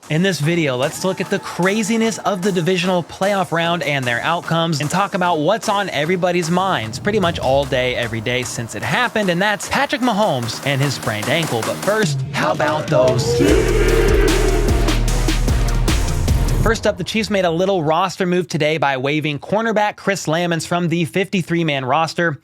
In this video, let's look at the craziness of the divisional playoff round and their outcomes and talk about what's on everybody's minds pretty much all day, every day since it happened, and that's Patrick Mahomes and his sprained ankle. But first, how about those? First up, the Chiefs made a little roster move today by waiving cornerback Chris Lammons from the 53-man roster.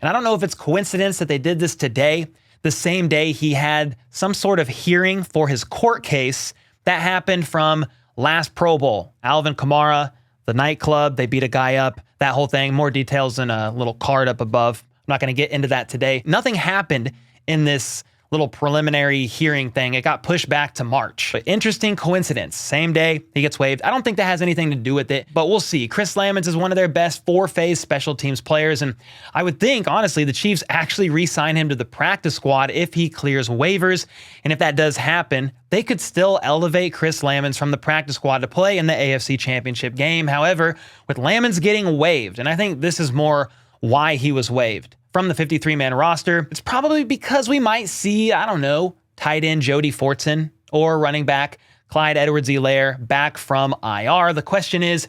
And I don't know if it's coincidence that they did this today, the same day he had some sort of hearing for his court case that happened from last Pro Bowl. Alvin Kamara, the nightclub, they beat a guy up, that whole thing. More details in a little card up above. I'm not going to get into that today. Nothing happened in this little preliminary hearing thing. It got pushed back to March. But interesting coincidence. Same day, he gets waived. I don't think that has anything to do with it, but we'll see. Chris Lammons is one of their best four-phase special teams players, and I would think, honestly, the Chiefs actually re-sign him to the practice squad if he clears waivers, and if that does happen, they could still elevate Chris Lammons from the practice squad to play in the AFC Championship game. However, with Lammons getting waived, and I think this is more why he was waived from the 53-man roster, it's probably because we might see, I don't know, tight end Jody Fortson or running back Clyde Edwards-Helaire back from IR. The question is,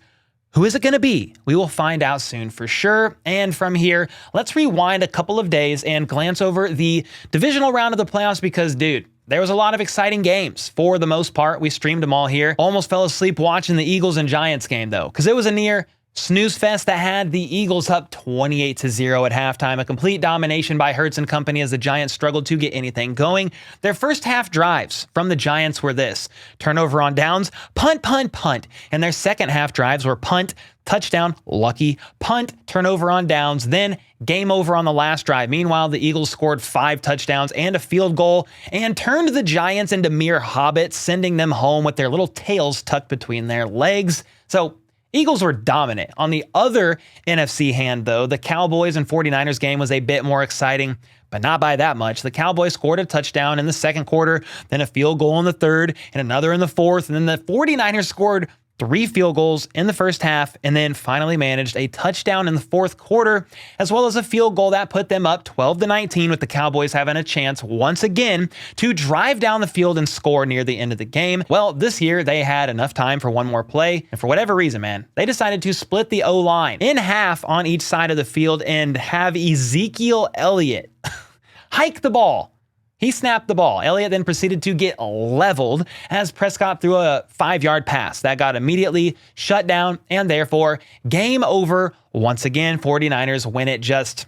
who is it going to be? We will find out soon for sure. And from here, let's rewind a couple of days and glance over the divisional round of the playoffs because, dude, there was a lot of exciting games. For the most part, we streamed them all here. Almost fell asleep watching the Eagles and Giants game, though, because it was a near snooze fest that had the Eagles up 28-0 at halftime, a complete domination by Hurts and company as the Giants struggled to get anything going. Their first half drives from the Giants were this: turnover on downs, punt, punt, punt. And their second half drives were punt, touchdown, lucky, punt, turnover on downs, then game over on the last drive. Meanwhile, the Eagles scored 5 touchdowns and a field goal and turned the Giants into mere hobbits, sending them home with their little tails tucked between their legs. So Eagles were dominant. On the other NFC hand, though, the Cowboys and 49ers game was a bit more exciting, but not by that much. The Cowboys scored a touchdown in the second quarter, then a field goal in the third, and another in the fourth, and then the 49ers scored 3 field goals in the first half, and then finally managed a touchdown in the fourth quarter, as well as a field goal that put them up 12-19, with the Cowboys having a chance once again to drive down the field and score near the end of the game. Well, this year they had enough time for one more play, and for whatever reason, man, they decided to split the O-line in half on each side of the field and have Ezekiel Elliott hike the ball. He snapped the ball. Elliott then proceeded to get leveled as Prescott threw a 5-yard pass that got immediately shut down, and therefore game over once again. 49ers win it just,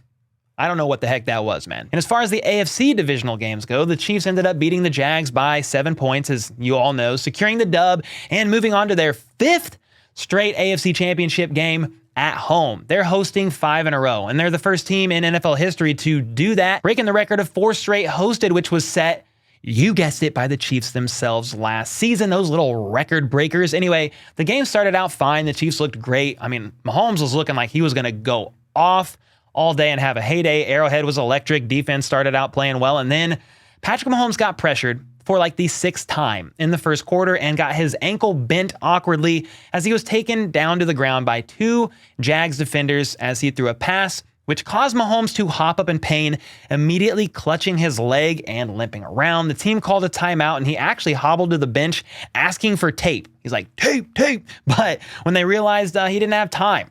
I don't know what the heck that was, man. And as far as the AFC divisional games go, the Chiefs ended up beating the Jags by 7 points, as you all know, securing the dub and moving on to their 5th straight AFC Championship game at home. They're hosting 5 in a row, and they're the first team in NFL history to do that, breaking the record of 4 straight hosted, which was set, you guessed it, by the Chiefs themselves last season. Those little record breakers. Anyway, the game started out fine. The Chiefs looked great. I mean, Mahomes was looking like he was going to go off all day and have a heyday. Arrowhead was electric. Defense started out playing well, and then Patrick Mahomes got pressured for like the 6th time in the first quarter and got his ankle bent awkwardly as he was taken down to the ground by 2 Jags defenders as he threw a pass, which caused Mahomes to hop up in pain, immediately clutching his leg and limping around. The team called a timeout, and he actually hobbled to the bench asking for tape. He's like, tape, tape. But when they realized he didn't have time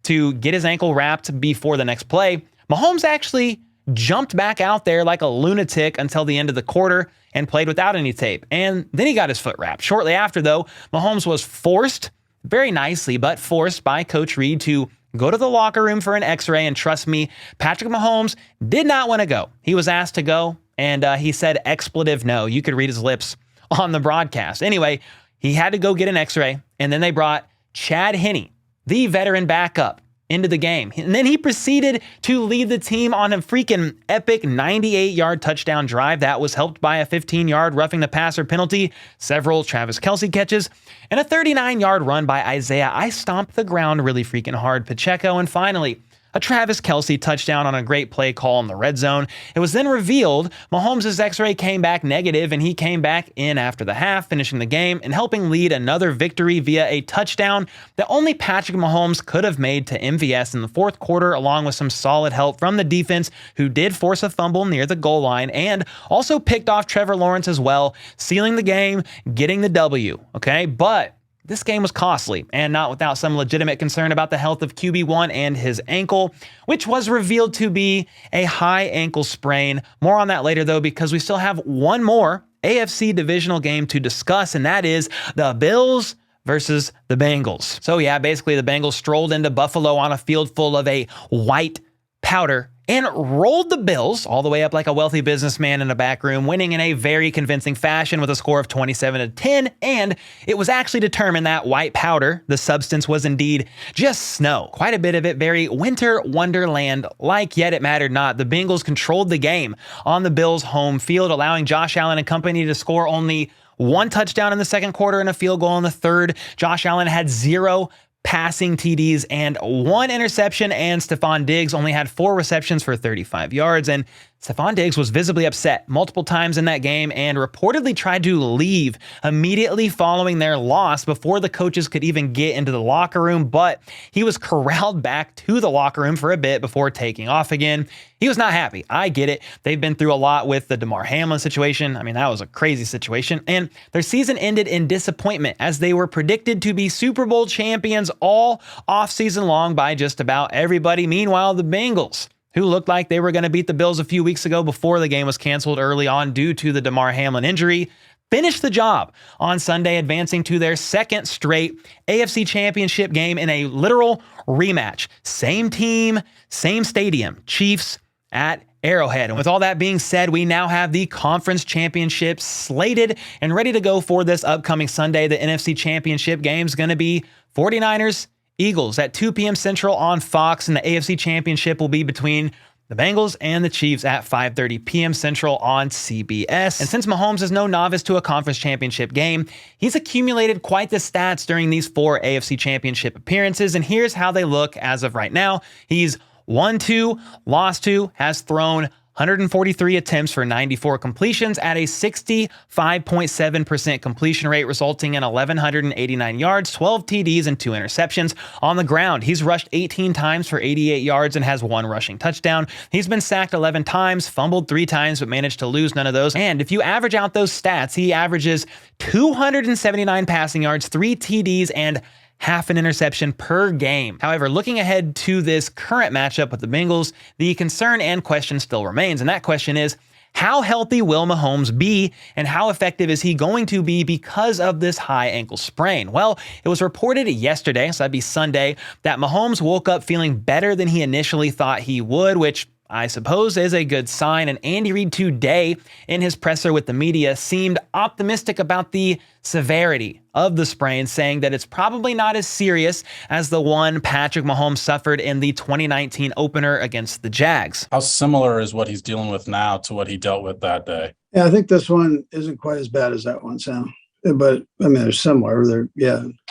to get his ankle wrapped before the next play, Mahomes actually jumped back out there like a lunatic until the end of the quarter and played without any tape. And then he got his foot wrapped. Shortly after, though, Mahomes was forced, very nicely, but forced by Coach Reid to go to the locker room for an x-ray. And trust me, Patrick Mahomes did not want to go. He was asked to go, and he said expletive no. You could read his lips on the broadcast. Anyway, he had to go get an x-ray, and then they brought Chad Henne, the veteran backup, into the game. And then he proceeded to lead the team on a freaking epic 98-yard touchdown drive that was helped by a 15-yard roughing the passer penalty, several Travis Kelce catches, and a 39-yard run by Isaiah I stomped the ground really freaking hard Pacheco. And finally, a Travis Kelce touchdown on a great play call in the red zone. It was then revealed Mahomes' x-ray came back negative, and he came back in after the half, finishing the game and helping lead another victory via a touchdown that only Patrick Mahomes could have made to MVS in the fourth quarter, along with some solid help from the defense, who did force a fumble near the goal line and also picked off Trevor Lawrence as well, sealing the game, getting the W. Okay, but this game was costly, and not without some legitimate concern about the health of QB1 and his ankle, which was revealed to be a high ankle sprain. More on that later, though, because we still have one more AFC divisional game to discuss, and that is the Bills versus the Bengals. So yeah, basically the Bengals strolled into Buffalo on a field full of a white powder and rolled the Bills all the way up like a wealthy businessman in a back room, winning in a very convincing fashion with a score of 27-10. And it was actually determined that white powder, the substance, was indeed just snow. Quite a bit of it, very winter wonderland-like, yet it mattered not. The Bengals controlled the game on the Bills' home field, allowing Josh Allen and company to score only one touchdown in the second quarter and a field goal in the third. Josh Allen had 0 passing TDs and 1 interception, and Stephon Diggs only had 4 receptions for 35 yards. And Stephon Diggs was visibly upset multiple times in that game and reportedly tried to leave immediately following their loss before the coaches could even get into the locker room, but he was corralled back to the locker room for a bit before taking off again. He was not happy. I get it. They've been through a lot with the Damar Hamlin situation. I mean, that was a crazy situation. And their season ended in disappointment as they were predicted to be Super Bowl champions all offseason long by just about everybody. Meanwhile, the Bengals, who looked like they were going to beat the Bills a few weeks ago before the game was canceled early on due to the Damar Hamlin injury, finished the job on Sunday, advancing to their second straight AFC Championship game in a literal rematch. Same team, same stadium, Chiefs at Arrowhead. And with all that being said, we now have the conference championship slated and ready to go for this upcoming Sunday. The NFC Championship game is going to be 49ers Eagles at 2 p.m. Central on Fox, and the AFC Championship will be between the Bengals and the Chiefs at 5:30 p.m. Central on CBS. And since Mahomes is no novice to a conference championship game, he's accumulated quite the stats during these 4 AFC Championship appearances, and here's how they look as of right now. He's 1-2, lost 2, has thrown 143 attempts for 94 completions at a 65.7% completion rate, resulting in 1,189 yards, 12 TDs, and 2 interceptions. On the ground, he's rushed 18 times for 88 yards and has 1 rushing touchdown. He's been sacked 11 times, fumbled 3 times, but managed to lose none of those. And if you average out those stats, he averages 279 passing yards, 3 TDs, and half an interception per game. However, looking ahead to this current matchup with the Bengals, the concern and question still remains, and that question is, how healthy will Mahomes be, and how effective is he going to be because of this high ankle sprain? Well, it was reported yesterday, so that'd be Sunday, that Mahomes woke up feeling better than he initially thought he would, which I suppose is a good sign. And Andy Reid today in his presser with the media seemed optimistic about the severity of the sprain, saying that it's probably not as serious as the one Patrick Mahomes suffered in the 2019 opener against the Jags. How similar is what he's dealing with now to what he dealt with that day? Yeah, I think this one isn't quite as bad as that one, Sam. But I mean, they're similar. They're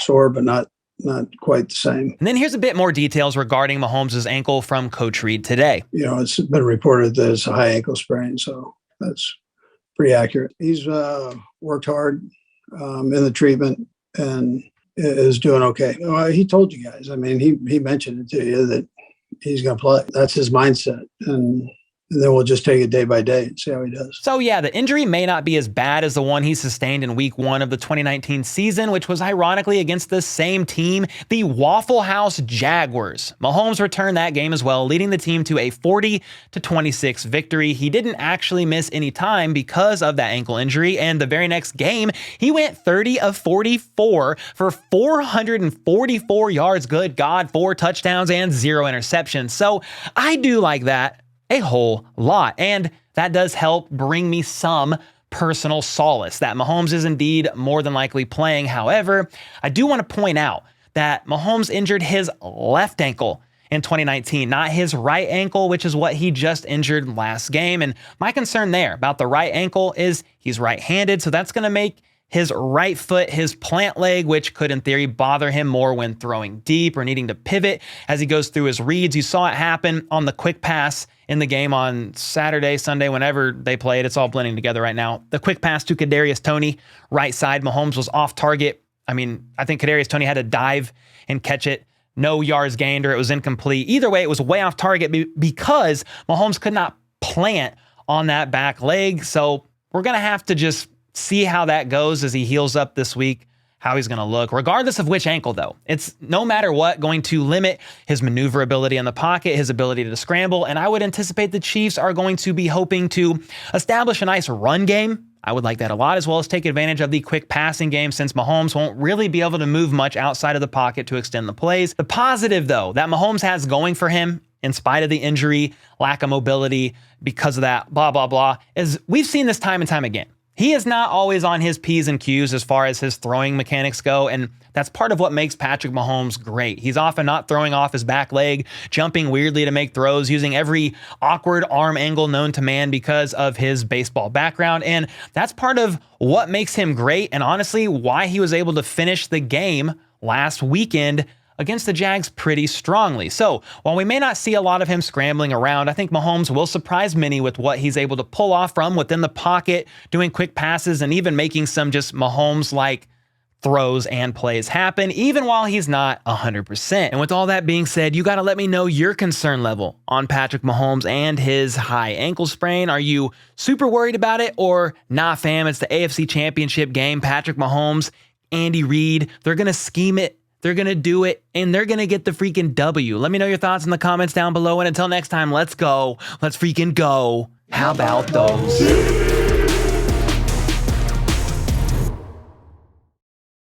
sore, but not quite the same. And then here's a bit more details regarding Mahomes' ankle from Coach Reid today. You know, it's been reported that it's a high ankle sprain, so that's pretty accurate. He's worked hard in the treatment and is doing okay. He told you guys. I mean, he mentioned it to you that he's going to play. That's his mindset. And then we'll just take it day by day and see how he does. So yeah, the injury may not be as bad as the one he sustained in week 1 of the 2019 season, which was ironically against the same team, the Waffle House Jaguars. Mahomes returned that game as well, leading the team to a 40-26 victory. He didn't actually miss any time because of that ankle injury, and the very next game, he went 30 of 44 for 444 yards, good God, 4 touchdowns and 0 interceptions. So I do like that a whole lot. And that does help bring me some personal solace that Mahomes is indeed more than likely playing. However, I do want to point out that Mahomes injured his left ankle in 2019, not his right ankle, which is what he just injured last game. And my concern there about the right ankle is he's right-handed, so that's going to make his right foot, his plant leg, which could in theory bother him more when throwing deep or needing to pivot as he goes through his reads. You saw it happen on the quick pass in the game on Saturday, Sunday, whenever they played. It's all blending together right now. The quick pass to Kadarius Toney, right side. Mahomes was off target. I mean, I think Kadarius Toney had to dive and catch it. No yards gained, or it was incomplete. Either way, it was way off target because Mahomes could not plant on that back leg. So we're going to have to just see how that goes as he heals up this week, how he's going to look. Regardless of which ankle, though, it's no matter what going to limit his maneuverability in the pocket, his ability to scramble, and I would anticipate the Chiefs are going to be hoping to establish a nice run game. I would like that a lot, as well as take advantage of the quick passing game since Mahomes won't really be able to move much outside of the pocket to extend the plays. The positive, though, that Mahomes has going for him, in spite of the injury, lack of mobility, because of that, blah, blah, blah, is we've seen this time and time again. He is not always on his P's and Q's as far as his throwing mechanics go, and that's part of what makes Patrick Mahomes great. He's often not throwing off his back leg, jumping weirdly to make throws, using every awkward arm angle known to man because of his baseball background, and that's part of what makes him great, and honestly, why he was able to finish the game last weekend against the Jags pretty strongly. So while we may not see a lot of him scrambling around, I think Mahomes will surprise many with what he's able to pull off from within the pocket, doing quick passes and even making some just Mahomes-like throws and plays happen, even while he's not 100%. And with all that being said, you got to let me know your concern level on Patrick Mahomes and his high ankle sprain. Are you super worried about it or nah, fam? It's the AFC Championship game. Patrick Mahomes, Andy Reid, they're going to scheme it. They're going to do it, and they're going to get the freaking W. Let me know your thoughts in the comments down below, and until next time, let's go. Let's freaking go. How about those?